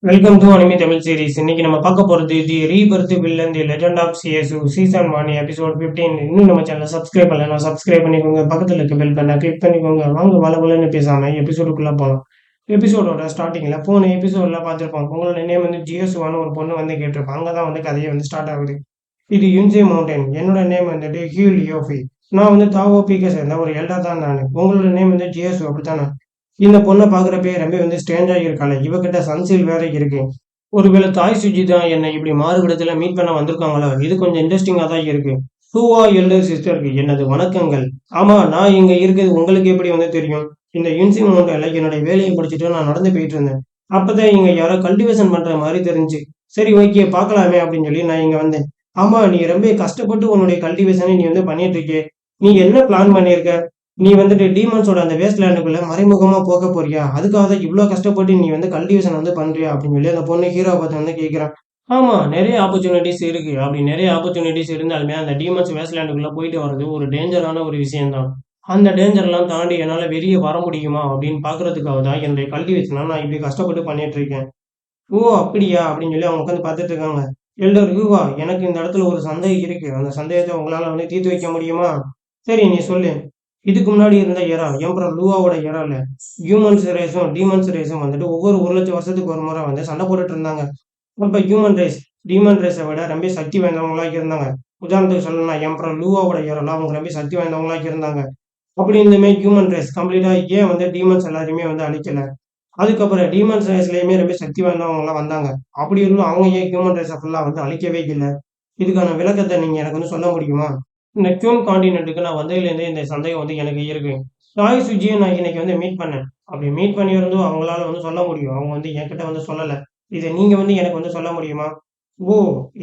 Welcome to anime Tamil series. இன்னைக்கு நம்ம பார்க்க போறது the rebirth villain the legend of CSU season 1 episode 15. இன்னும் நம்ம சேனலை சப்ஸ்கிரைப் பண்ணலாம், சப்ஸ்கிரைப் பண்ணிக்கோங்க. பக்கத்துல இருக்க பெல் பட்டனை கிளிக் பண்ணிக்கோங்க. வாங்க வளவலன்னு பேசாம எபிசோடுக்குள்ள போகலாம். எபிசோடோட ஸ்டார்டிங்ல போன எபிசோட்ல பார்த்துருப்போம். உங்களோட நேம் வந்து ஜிஎஸ்வான்னு ஒரு பொண்ணு வந்து கேட்டிருப்பாங்க. அங்கதான் வந்து கதையை வந்து ஸ்டார்ட் ஆகுது. இது யுன்ஜே மவுண்டன். என்னோட நேம் வந்துட்டு ஹியூ லியோஃபி. நான் வந்து தாவோ பீக்க சேர்ந்த ஒரு எல்டர் தான் நான். உங்களோட நேம் வந்து ஜிஎஸ்யூ அப்படித்தானே? இந்த பொண்ணை பாக்குறப்பே ரொம்ப வந்து ஸ்ட்ரேஞ்சா இருக்காளே, இவகிட்ட சன்சீல் வேற இருக்கு. ஒருவேளை தாய் சுஜி தான் என்னை இப்படி மாறுவிடத்துல மீட் பண்ண வந்திருக்காங்களா? இது கொஞ்சம் இன்ட்ரெஸ்டிங்கா தான் இருக்கு. ஹூவா எல்டர் சிஸ்டருக்கு எனது வணக்கங்கள். ஆமா, நான் இங்க இருக்கிறது உங்களுக்கு எப்படி வந்து தெரியும்? இந்த யுன்சி மவுண்டன்ல என்னுடைய வேலையை முடிச்சுட்டு நான் நடந்து போயிட்டு இருந்தேன். அப்பதான் இங்க யாரோ கல்டிவேஷன் பண்ற மாதிரி தெரிஞ்சு. சரி, ஓகே, பார்க்கலாமே அப்படின்னு சொல்லி நான் இங்க வந்தேன். ஆமா, நீ ரொம்ப கஷ்டப்பட்டு உன்னுடைய கல்டிவேஷனை நீ வந்து பண்ணிட்டு இருக்கே. நீ என்ன பிளான் பண்ணியிருக்க? நீ வந்துட்டு டீமன்ஸோட அந்த வேஸ்ட் லேண்டுக்குள்ள மறைமுகமா போக போறியா? அதுக்காக தான் இவ்ளோ கஷ்டப்பட்டு நீ வந்து கல்டிவேஷன் வந்து பண்றியா? அப்படின்னு சொல்லி அந்த பொண்ணு ஹீரோவ பார்த்து வந்து கேட்கிறான். ஆமா, நெறைய ஆப்பர்ச்சுனிட்டீஸ் இருக்கு. அப்படி நெறைய ஆப்பர்ச்சுனிட்டீஸ் இருந்தாலுமே அந்த டீமன்ஸ் வேஸ்ட் லேண்டுக்குள்ள போயிட்டு வர்றது ஒரு டேஞ்சரான ஒரு விஷயம் தான். அந்த டேஞ்சர்லாம் தாண்டி என்னால வெளிய வர முடியுமா? அப்படின்னு பார்க்கறதுக்காக தான் என்னுடைய கல்டிவேஷன நான் இப்படி கஷ்டப்பட்டு பண்ணிட்டு இருக்கேன். ஓ! அப்படியா? அப்படின்னு சொல்லி அவங்க உட்காந்து பார்த்துட்டு இருக்காங்க. எல்டர் யூவா, எனக்கு இந்த இடத்துல ஒரு சந்தேகம் இருக்கு. அந்த சந்தேகத்த உங்களால வந்து தீர்த்து வைக்க முடியுமா? சரி, நீ சொல்லு. இதுக்கு முன்னாடி இருந்த எரா, எம்பரர் லூவாவோட எரால ஹியூமன்ஸ் ரேஸும் டீமன்ஸ் ரேஸும் வந்துட்டு ஒவ்வொரு 1,00,000 வருஷத்துக்கு ஒரு முறை வந்து சண்டை போட்டுட்டு இருந்தாங்க. அப்ப ஹியூமன் ரேஸ் டீமன் ரேஸை விட ரொம்ப சக்தி வாய்ந்தவங்களா இருந்தாங்க. உதாரணத்துக்கு சொல்லணும்னா எம்பரர் லூவாவோட எரால அவங்க ரொம்ப சக்தி வாய்ந்தவங்களா இருந்தாங்க. அப்படி இருந்துமே ஹியூமன் ரேஸ் கம்ப்ளீட்டா ஏன் வந்து டீமன்ஸ் எல்லாரையுமே வந்து அழிக்கல? அதுக்கப்புறம் டீமன்ஸ் ரேஸ்லயுமே ரொம்ப சக்தி வாய்ந்தவங்கலாம் வந்தாங்க. அப்படி இருந்தும் அவங்க ஏன் ஹியூமன் ரேஸ ஃபுல்லா வந்து அழிக்கவே இல்ல? இதுக்கான விளக்கத்த நீங்க எனக்கு வந்து சொல்ல முடியுமா? இந்த கியூன் கான்டினென்ட்‌க்கு நான் வந்ததுலேருந்தே இந்த சந்தேகம் வந்து எனக்கு இருக்கு. தாய் சுஜிய நான் இன்னைக்கு வந்து மீட் பண்ணேன். அப்படி மீட் பண்ணியிருந்தும் அவங்களால வந்து சொல்ல முடியும். அவங்க வந்து என்கிட்ட வந்து சொல்லல. இத நீங்க வந்து எனக்கு வந்து சொல்ல முடியுமா? ஓ!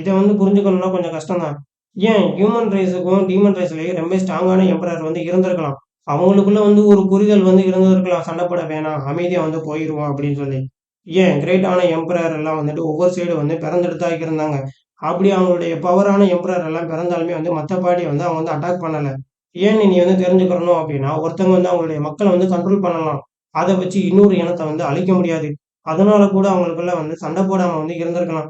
இத வந்து புரிஞ்சுக்கணும்னா கொஞ்சம் கஷ்டம் தான். ஏன் ஹியூமன் ரேஸுக்கும், டீமன் ரேஸ்லயும் ரொம்ப ஸ்ட்ராங்கான எம்பரர் வந்து இருந்திருக்கலாம். அவங்களுக்குள்ள வந்து ஒரு புரிதல் வந்து இருந்திருக்கலாம். சண்டை போட வேணாம், அமைதியா வந்து போயிருவோம் அப்படின்னு சொல்லி. ஏன் கிரேட்டான எம்பரர் எல்லாம் வந்துட்டு ஒவ்வொரு சைடு வந்து பிறந்தெடுத்து தான் இருந்தாங்க. அப்படி அவங்களுடைய பவரான எம்பரர் எல்லாம் பிறந்தாலுமே வந்து மத்த பார்ட்டி வந்து அவங்க வந்து அட்டாக் பண்ணல. ஏன்னு நீ வந்து தெரிஞ்சுக்கிறணும் அப்படின்னா, ஒருத்தவங்க வந்து அவங்களுடைய மக்கள வந்து கண்ட்ரோல் பண்ணலாம். அத வச்சு இன்னொரு இனத்த வந்து அழிக்க முடியாது. அதனால கூட அவங்களுக்குள்ள வந்து சண்டை போடாம வந்து இருந்திருக்கலாம்.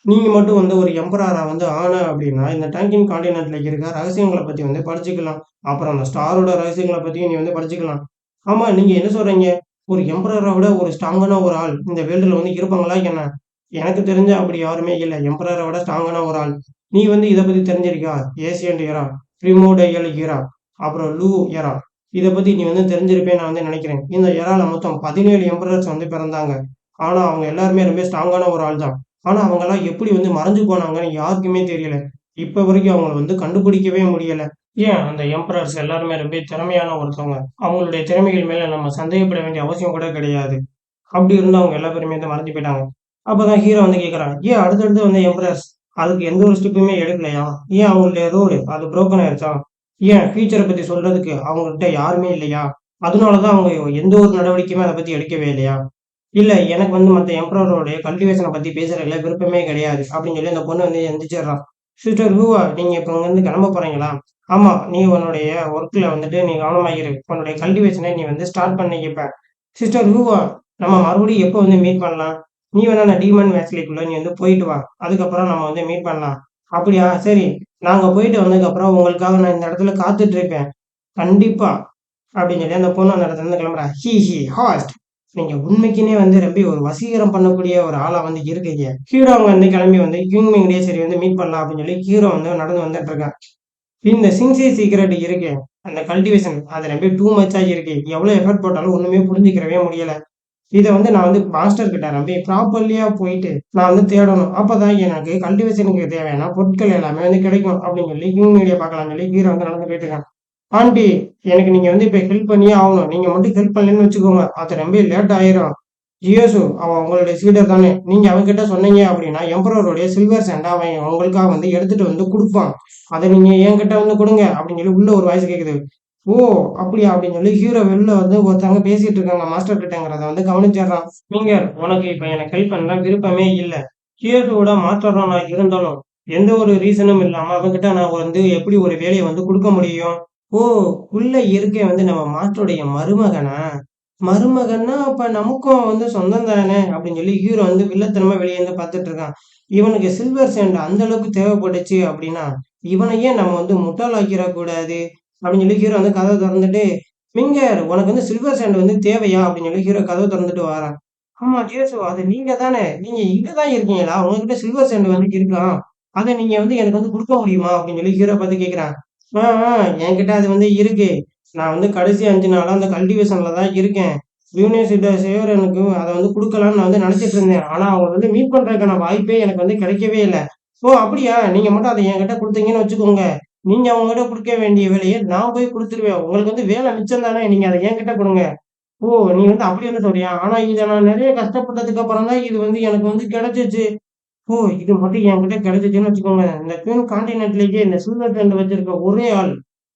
நீங்க மட்டும் வந்து ஒரு எம்பரரா வந்து ஆன அப்படின்னா, இந்த டாங்கின் கான்டினென்ட்ல இருக்க ரகசியங்கள பத்தி வந்து படிச்சுக்கலாம். அப்புறம் அந்த ஸ்டாரோட ரகசியங்கள பத்தியும் நீ வந்து படிச்சுக்கலாம். ஆமா, நீங்க என்ன சொல்றீங்க? ஒரு எம்பரர விட ஒரு ஸ்ட்ராங்கான ஒரு ஆள் இந்த வேர்ல்டுல வந்து இருப்பாங்களா என்ன? எனக்கு தெரிஞ்சு அப்படி யாருமே இல்ல. எம்பரர விட ஸ்ட்ராங்கான ஒரு ஆள். நீ வந்து இத பத்தி தெரிஞ்சிருக்கியா? ஏசியன்ட் எரா, பிரிமோர்டியல் எரா, அப்புறம் லூ எரா. இத பத்தி நீ வந்து தெரிஞ்சிருப்பேன்னு நான் வந்து நினைக்கிறேன். இந்த எரால மொத்தம் 17 எம்பரர்ஸ் வந்து பிறந்தாங்க. ஆனா அவங்க எல்லாருமே ரொம்ப ஸ்ட்ராங்கான ஒரு ஆள் தான். ஆனா அவங்கலாம் எப்படி வந்து மறைஞ்சு போனாங்கன்னு யாருக்குமே தெரியல. இப்ப வரைக்கும் அவங்கள வந்து கண்டுபிடிக்கவே முடியல. ஏன் அந்த எம்பரர்ஸ் எல்லாருமே ரொம்ப திறமையான ஒருத்தவங்க. அவங்களுடைய திறமைகள் மேல நம்ம சந்தேகப்பட வேண்டிய அவசியம் கூட கிடையாது. அப்படி இருந்தும் அவங்க எல்லா பேருமே வந்து மறைஞ்சு போயிட்டாங்க. அப்பதான் ஹீரோ வந்து கேட்கறான். ஏன் அடுத்தடுத்து வந்த எம்பரர்ஸ் அதுக்கு எந்த ஒரு ஸ்டெப்புமே எடுக்கலையா? ஏன் அவங்களுடைய ரூல் அது புரோக்கன் ஆயிருச்சா? ஏன் ஃபியூச்சர பத்தி சொல்றதுக்கு அவங்ககிட்ட யாருமே இல்லையா? அதனால தான் அவங்க எந்த ஒரு நடவடிக்கையுமே அத பத்தி எடுக்கவே இல்லையா? இல்ல, எனக்கு வந்து மத்த எம்பரரோடைய கல்டிவேஷன பத்தி பேசுறதுல விருப்பமே கிடையாது. அப்படின்னு சொல்லி அந்த பொண்ணு வந்து எந்திரிச்சிடுறா. சிஸ்டர் ஹூவா, நீங்க இப்ப இங்கருந்து கிளம்ப போறீங்களா? ஆமா, நீ உன்னுடைய ஒர்க்ல வந்துட்டு நீ கவனமா இரு. உன்னுடைய கல்டிவேஷன நீ வந்து ஸ்டார்ட் பண்ணி இப்ப. சிஸ்டர் ஹூவா, நம்ம மறுபடியும் எப்ப வந்து மீட் பண்ணலாம்? நீ வேணா அந்த டீமன் வேஸ்லிக்குள்ள நீ வந்து போயிட்டு வா. அதுக்கப்புறம் நம்ம வந்து மீட் பண்ணலாம். அப்படியா? சரி. நாங்க போயிட்டு வந்ததுக்கப்புறம் உங்களுக்காக நான் இந்த இடத்துல காத்துட்டு இருப்பேன். கண்டிப்பா. அப்படின்னு சொல்லி அந்த பொண்ணு அந்த இடத்துல இருந்து கிளம்புறா. He he ஹாஸ்ட். நீங்க உண்மைக்குன்னே வந்து ரொம்ப ஒரு வசீகரம் பண்ணக்கூடிய ஒரு ஆளா வந்து இருக்கீங்க. ஹீரோ அவங்க வந்து கிளம்பி வந்து கிங்மிங்லயே சரி வந்து மீட் பண்ணலாம் அப்படின்னு சொல்லி ஹீரோ வந்து நடந்து வந்துட்டு இருக்கான். இந்த சின்சிய சீக்ரெட் இருக்கே, அந்த கல்டிவேஷன் அது ரொம்ப டூ மச்சா இருக்கு. எவ்வளவு எஃபர்ட் போட்டாலும் ஒண்ணுமே புரிஞ்சுக்கிறவே முடியல. இத வந்து நான் வந்து மாஸ்டர் கிட்ட ரொம்ப ப்ராப்பர்லியா போயிட்டு நான் வந்து தேடணும். அப்பதான் எனக்கு கல்டிவேஷனுக்கு தேவையான பொருட்கள் எல்லாமே வந்து கிடைக்கும் அப்படின்னு சொல்லி கிங் மீடியா பார்க்கலாம்னு சொல்லி ஹீரோ வந்து நடந்து போயிட்டு இருக்கான். ஆண்டி, எனக்கு நீங்க வந்து இப்ப ஹெல்ப் பண்ணியே ஆகணும். நீங்க மட்டும் ஹெல்ப் பண்ணலன்னு வச்சுக்கோங்க, அது ரொம்ப லேட் ஆயிரும். ஜியோசு, அவன் உங்களுடைய சீடர் தானே. நீங்க அவன்கிட்ட சொன்னீங்க அப்படின்னா எம்பரருடைய சில்வர் சாண்ட அவன் உங்களுக்காக வந்து எடுத்துட்டு வந்து குடுப்பான். அத நீங்க என்கிட்ட வந்து குடுங்க அப்படின்னு சொல்லி உள்ள ஒரு வாய்ஸ் கேக்குது. ஓ! அப்படியா? அப்படின்னு சொல்லி ஹீரோ வெளில வந்து ஒருத்தவங்க பேசிட்டு இருக்காங்க மாஸ்டர் கிட்டங்கிறத வந்து கவனிச்சிடுறான். "ஃபிங்கர், உனக்கு இப்ப எனக்கு ஹெல்ப் பண்ண விருப்பமே இல்ல. ஹியோடோட மாஸ்டரா நான் இருந்தாலும், எந்த ஒரு ரீசனும் இல்லாம அவன்கிட்ட நான் வந்து எப்படி ஒரு வேலைய வந்து குடுக்க முடியும்?" ஓ! உள்ள இருக்கே வந்து நம்ம மாஸ்டருடைய மருமகனா? மருமகன்னா அப்ப நமக்கும் வந்து சொந்தம் தானே அப்படின்னு சொல்லி ஹீரோ வந்து வில்லத்தனமா வெளிய இருந்து பார்த்துட்டு இருக்கான். இவனுக்கு சில்வர் சேண்ட் அந்த அளவுக்கு தேவைப்பட்டுச்சு அப்படின்னா, இவன ஏன் நம்ம வந்து முட்டாளாக்கிற கூடாது அப்படின்னு சொல்லி ஹீரோ வந்து கதவ தொறந்துட்டு, "மிங்கர் உனக்கு வந்து சில்வர் சேண்ட் வந்து தேவையா?" அப்படின்னு சொல்லி ஹீரோ கதவ தொறந்துட்டு வாரான். "ஆமா ஜேசு அது நீங்க தானே! நீங்க இங்க தான் இருக்கீங்களா? உங்ககிட்ட சில்வர் சேண்ட் வந்து இருக்காம். அத நீங்க வந்து எனக்கு வந்து குடுக்க முடியுமா?" அப்படின்னு சொல்லி ஹீரோ பார்த்து கேட்கிறான். "ஆ, ஆ என்கிட்ட அது வந்து இருக்கு. நான் வந்து கடைசி 5 நாளா அந்த கல்டிவேஷன்ல தான் இருக்கேன். யூனிவர்சிட்டி சேவர் எனக்கு அத வந்து குடுக்கலான்னு நான் வந்து நெனச்சிட்டு இருந்தேன். ஆனா அவங்கள வந்து மீட் பண்றதுக்கான வாய்ப்பே எனக்கு வந்து கிடைக்கவே இல்ல. ஓ! அப்படியா? நீங்க மட்டும் அத என்கிட்ட குடுத்தீங்கன்னு வச்சுக்கோங்க. நீங்க அவங்ககிட்ட குடுக்க வேண்டிய வேலைய நான் போய் குடுத்துருவேன். உங்களுக்கு வந்து வேலை மிச்சம் தானே! நீங்க அத என்கிட்ட குடுங்க." ஓ! நீ வந்து அப்படி வந்து சொல்றியா? ஆனா இத நான் நெறைய கஷ்டப்பட்டதுக்கு அப்புறம் தான் இது வந்து எனக்கு வந்து கிடைச்சுச்சு. ஓ! இது மட்டும் என்கிட்ட கிடைச்சுச்சுன்னு வச்சுக்கோங்க. இந்த குயின் கான்டினென்ட்லயே இந்த சில்வர் பேண்ட் வச்சிருக்க ஒரே ஆள்.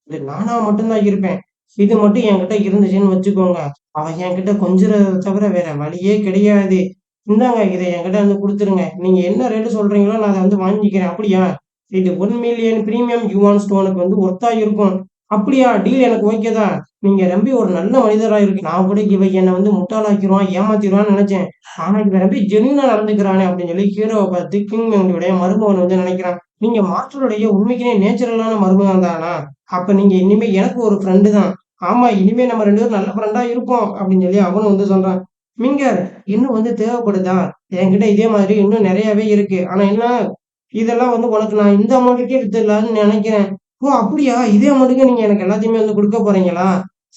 இது நானா மட்டும் தான் இருப்பேன். இது மட்டும் என்கிட்ட இருந்துச்சுன்னு வச்சுக்கோங்க. அவன் என்கிட்ட கொஞ்சுறத தவிர வேற வழியே கிடையாது. இந்தாங்க இத என்கிட்ட வந்து குடுத்துருங்க. நீங்க என்ன ரேட் சொல்றீங்களோ நான் அத வந்து வாங்கிக்கிறேன். அப்படியா? இது 1,000,000 பிரீமியம் யுவான் ஸ்டோனுக்கு வந்து ஒர்த்தா இருக்கும். அப்படியா? டீல் எனக்கு ஓகே தான். நீங்க ரொம்ப ஒரு நல்ல மனிதரா இருக்கீங்க. நான் கூட இவன் என்ன வந்து முட்டாளாக்கிருவான், ஏமாத்திருவான்னு நெனச்சேன். ஆனா இவன் ரொம்ப ஜென்யூனா நடந்துக்கிறானே அப்படின்னு சொல்லி ஹீரோவ பார்த்து கிங் மெங்குடைய மருமகன் வந்து நினைக்கிறான். நீங்க மாஸ்டருடைய உண்மைக்குமே நேச்சுரலான மருமகன் தானா? அப்ப நீங்க இனிமே எனக்கு ஒரு ஃப்ரெண்டு தான். ஆமா இனிமே நம்ம 2 பேரும் நல்ல ஃப்ரெண்டா இருப்போம் அப்படின்னு சொல்லி அவனும் வந்து சொல்றான். மிங்கர் இன்னும் வந்து தேவைப்படுதா? என்கிட்ட இதே மாதிரி இன்னும் நெறையாவே இருக்கு. ஆனா என்ன இதெல்லாம் வந்து உனக்கு நான் இந்த அமௌண்ட்டுக்கே வித்துடலான்னு நெனைக்கிறேன். ஓ! அப்படியா? இதே அமௌண்ட்டுக்கு நீங்க எனக்கு எல்லாத்தையுமே வந்து குடுக்க போறீங்களா?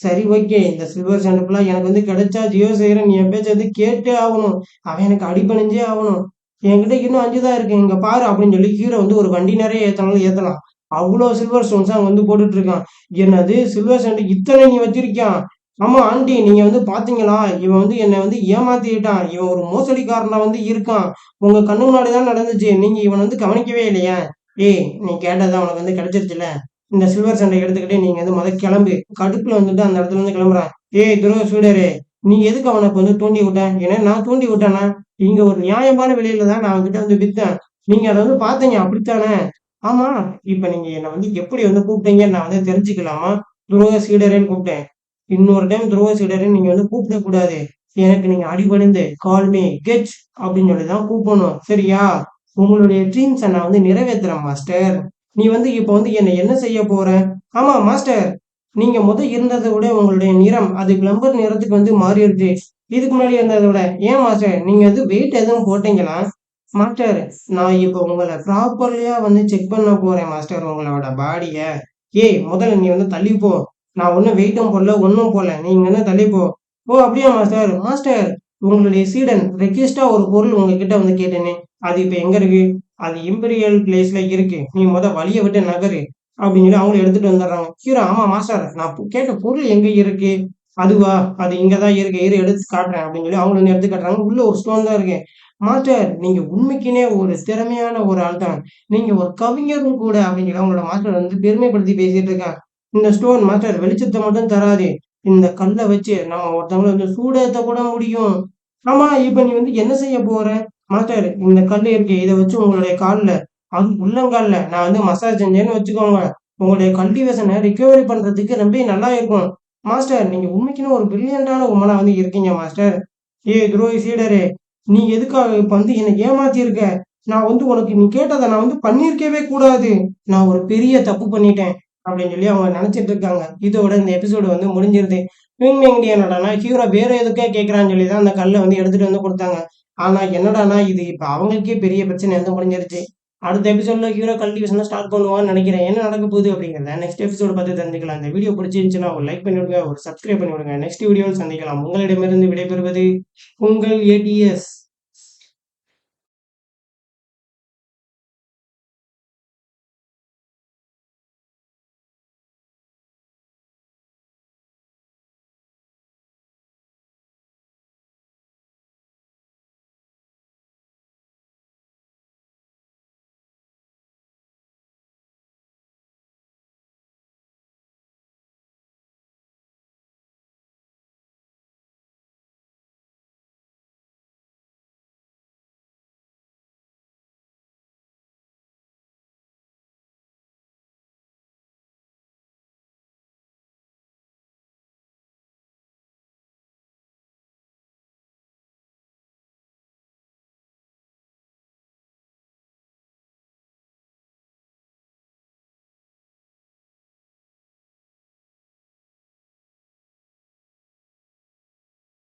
சரி ஓகே. இந்த சில்வர் சாண்ட் ஃபுல்லா எனக்கு வந்து கிடைச்சா ஜியோ செய்றேன். நீ என் பேச்ச வந்து கேட்டே ஆவணும். அவன் எனக்கு அடிபணிஞ்சே ஆவணும். என்கிட்ட இன்னும் 5 தான் இருக்கு. இங்க பாரு அப்படின்னு சொல்லி ஹீரோ வந்து ஒரு வண்டி நெறைய ஏத்துனாலும் ஏத்தலாம். அவ்ளோ சில்வர் ஸ்டோன்ஸ அங்க வந்து போட்டுட்டு இருக்கான். என்னது சில்வர் சாண்ட் இத்தன நீ வச்சிருக்கியா? ஆமா ஆன்டி நீங்க வந்து பாத்தீங்களா? இவன் வந்து என்ன வந்து ஏமாத்திட்டான். இவன் ஒரு மோசடிக்காரனா வந்து இருக்கான். உங்க கண்ணு முன்னாடி தான் நடந்துச்சு. நீங்க இவன வந்து கவனிக்கவே இல்லையா? ஏய்! நீ கேட்டது தான் உனக்கு வந்து கிடைச்சிருச்சுல்ல. இந்த சில்வர் சண்டை எடுத்துக்கிட்டு நீங்க வந்து மொத கிளம்பு. கடுப்புல வந்துட்டு அந்த இடத்துல இருந்து கிளம்புறான். ஏய் துருவ சூடரே! நீ எதுக்கு அவன இப்ப வந்து தூண்டி விட்ட? ஏன்னா நான் தூண்டி விட்டேனா? இங்க ஒரு நியாயமான விலையில தான் நான் அவன்கிட்ட வந்து வித்தேன். நீங்க அத வந்து பார்த்தீங்க அப்படித்தானே? ஆமா. இப்ப நீங்க என்ன வந்து எப்படி வந்து கூப்பிட்டீங்கன்னு நான் வந்து தெரிஞ்சுக்கலாமா? துருவ சீடரேன்னு கூப்பிட்டேன். இன்னொரு டைம் துருவ சீடர்ன்னு நீங்க வந்து கூப்பிடக் கூடாது. எனக்கு நீங்க அடிபணிந்து கால் மீ கெச் அப்படின்னு சொல்லி தான் கூப்பிடணும். சரியா? உங்களுடைய ட்ரீம்ஸ நான் வந்து நிறைவேத்துறேன் மாஸ்டர். நீ வந்து இப்ப வந்து என்ன என்ன செய்ய போற? ஆமா மாஸ்டர். நீங்க இருந்தத விட உங்களுடைய நிறம் அது பிளம்பர் நிறத்துக்கு வந்து மாறிருச்சு. இதுக்கு முன்னாடி இருந்தத விட. ஏன் மாஸ்டர்? நீங்க வந்து வெயிட் எதுவும் போட்டீங்களா? மாஸ்டர் நான் இப்ப உங்கள ப்ராப்பர்லியா வந்து செக் பண்ண போறேன் மாஸ்டர் உங்களோட பாடிய. ஏய் முதல்ல நீ வந்து தள்ளி போ. நான் ஒண்ணும் வெயிட்டும் போடல, ஒண்ணும் போடல. நீ இங்கருந்து தள்ளி போ. ஓ! அப்படியா மாஸ்டர்? மாஸ்டர் உங்களுடைய சீடன் ரெக்வெஸ்ட்டா ஒரு பொருள் உங்ககிட்ட வந்து கேட்டேனே! அது இப்ப எங்க இருக்கு? அது இம்பீரியல் பிளேஸ்ல இருக்கு. நீ வழிய விட்டு நகரு. அப்படின்னு சொல்லி அவங்களும் எடுத்துட்டு வந்துடுறாங்க. ஹீரோ ஆமா மாஸ்டர் நான் கேட்ட பொருள் எங்க இருக்கு? அதுவா? அது இங்க தான் இருக்கு. இரு எடுத்து காட்டுறேன் அப்படின்னு சொல்லி அவங்களும் வந்து எடுத்து காட்டுறாங்க. உள்ள ஒரு ஸ்டோன் தான் இருக்கு. மாஸ்டர் நீங்க உண்மைக்குன்னே ஒரு திறமையான ஒரு ஆள் தான். நீங்க ஒரு கவிஞரும் கூட அப்படின்னு சொல்லி அவங்களோட மாஸ்டர் வந்து பெருமைப்படுத்தி பேசிட்டு இருக்காங்க. இந்த ஸ்டோன் மாஸ்டர் வெளிச்சத்த மட்டும் தராது. இந்த கல்ல வச்சு நம்ம ஒருத்தவங்கள வந்து சூடேத்த கூட முடியும். ஆமா, இப்ப நீ வந்து என்ன செய்ய போற? மாஸ்டர் இந்த கல்லு இருக்கு. இத வச்சு உங்களுடைய கால்ல, அதுவும் உள்ளங்கால்ல நான் வந்து மசாஜ் செஞ்சேன்னு வச்சுக்கோங்க. உங்களுடைய கல்டிவேஷன ரிகவரி பண்றதுக்கு ரொம்ப நல்லா இருக்கும். மாஸ்டர் நீங்க உண்மைக்குன்னு ஒரு பிரில்லியன்ட்டான வுமனா வந்து இருக்கீங்க மாஸ்டர். ஏய் துரோகி சீடரே! நீ எதுக்காக இப்ப வந்து என்ன ஏமாத்தியிருக்க? நான் வந்து உனக்கு நீ கேட்டத நான் வந்து பண்ணியிருக்கவே கூடாது. நான் ஒரு பெரிய தப்பு பண்ணிட்டேன். அப்படின்னு சொல்லி அவங்க நெனச்சுட்டு இருக்காங்க. இதோட இந்த எபிசோடு வந்து முடிஞ்சிருது. இவங்க என்னடான்னா, ஹீரோ வேற எதுக்கோ கேட்கிறான்னு சொல்லி தான் அந்த கல்ல வந்து எடுத்துட்டு வந்து குடுத்தாங்க. ஆனா என்னடான்னா, இது இப்ப அவங்களுக்கே பெரிய பிரச்சனை வந்து முடிஞ்சிருச்சு. அடுத்த எபிசோட்ல ஹீரோ கல்டிவேஷன ஸ்டார்ட் பண்ணுவான்னு நெனைக்கிறேன். என்ன நடக்க போகுது அப்படிங்கிறத நெக்ஸ்ட் எபிசோட் பார்த்து தெரிஞ்சுக்கலாம். இந்த வீடியோ பிடிச்சிருந்துச்சுன்னா ஒரு லைக் பண்ணி விடுங்க. ஒரு சப்ஸ்கிரைப் பண்ணி விடுங்க. நெக்ஸ்ட் வீடியோவில் சந்திக்கலாம். உங்களிடமிருந்து விடைபெறுவது உங்கள் ஏடிஎஸ்.